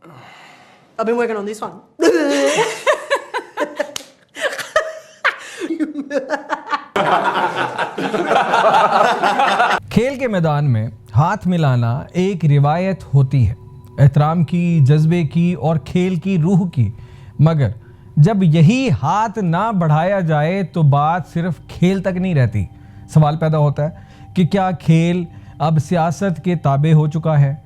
I've been working on this one. खेल के मैदान में हाथ मिलाना एक रिवायत होती है, एहतराम की, जज्बे की और खेल की रूह की। मगर जब यही हाथ ना बढ़ाया जाए तो बात सिर्फ खेल तक नहीं रहती। सवाल पैदा होता है कि क्या खेल अब सियासत के ताबे हो चुका है।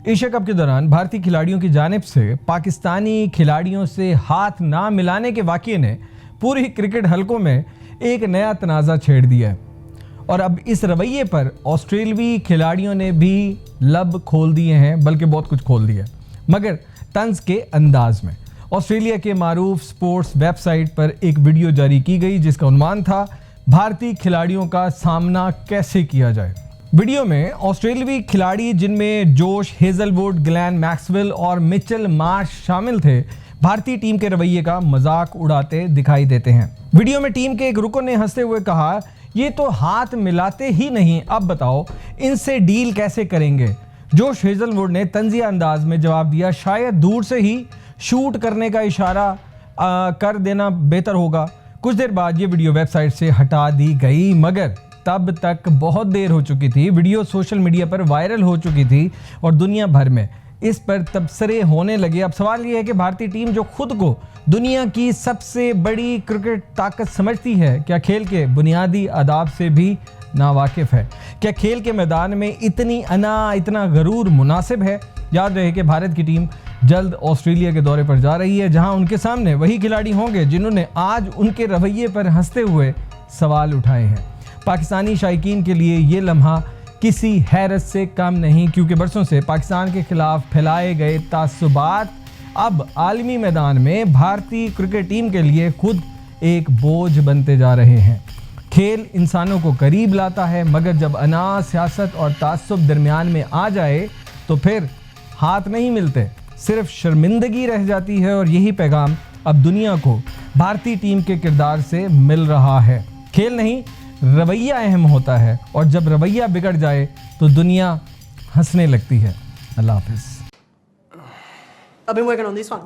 एशिया कप के दौरान भारतीय खिलाड़ियों की जानिब से पाकिस्तानी खिलाड़ियों से हाथ ना मिलाने के वाक़ये ने पूरी क्रिकेट हलकों में एक नया तनाज़ा छेड़ दिया है। और अब इस रवैये पर ऑस्ट्रेलवी खिलाड़ियों ने भी लब खोल दिए हैं, बल्कि बहुत कुछ खोल दिया है, मगर तंज के अंदाज में। ऑस्ट्रेलिया के मारूफ स्पोर्ट्स वेबसाइट पर एक वीडियो जारी की गई जिसका उन्वान था भारतीय खिलाड़ियों का सामना कैसे किया जाए। वीडियो में ऑस्ट्रेलवी खिलाड़ी जिनमें जोश हेजलवुड, ग्लेन मैक्सवेल और मिचेल मार्श शामिल थे, भारतीय टीम के रवैये का मजाक उड़ाते दिखाई देते हैं। वीडियो में टीम के एक रुकन ने हंसते हुए कहा, ये तो हाथ मिलाते ही नहीं, अब बताओ इनसे डील कैसे करेंगे। जोश हेजलवुड ने तंजिया अंदाज में जवाब दिया, शायद दूर से ही शूट करने का इशारा कर देना बेहतर होगा। कुछ देर बाद ये वीडियो वेबसाइट से हटा दी गई, मगर तब तक बहुत देर हो चुकी थी। वीडियो सोशल मीडिया पर वायरल हो चुकी थी और दुनिया भर में इस पर तबसरे होने लगे। अब सवाल ये है कि भारतीय टीम जो खुद को दुनिया की सबसे बड़ी क्रिकेट ताकत समझती है, क्या खेल के बुनियादी आदाब से भी नावाकिफ है? क्या खेल के मैदान में इतनी अना, इतना गरूर मुनासिब है? याद रहे कि भारत की टीम जल्द ऑस्ट्रेलिया के दौरे पर जा रही है, जहां उनके सामने वही खिलाड़ी होंगे जिन्होंने आज उनके रवैये पर हंसते हुए सवाल उठाए हैं। पाकिस्तानी शायकीन के लिए ये लम्हा किसी हैरत से कम नहीं, क्योंकि बरसों से पाकिस्तान के खिलाफ फैलाए गए तासुबात अब आलमी मैदान में भारतीय क्रिकेट टीम के लिए खुद एक बोझ बनते जा रहे हैं। खेल इंसानों को करीब लाता है, मगर जब अना, सियासत और तासुब दरमियान में आ जाए तो फिर हाथ नहीं मिलते, सिर्फ शर्मिंदगी रह जाती है। और यही पैगाम अब दुनिया को भारतीय टीम के किरदार से मिल रहा है। खेल नहीं, रवैया अहम होता है, और जब रवैया बिगड़ जाए तो दुनिया हंसने लगती है। अल्लाह हाफिज़। I've been working on this one.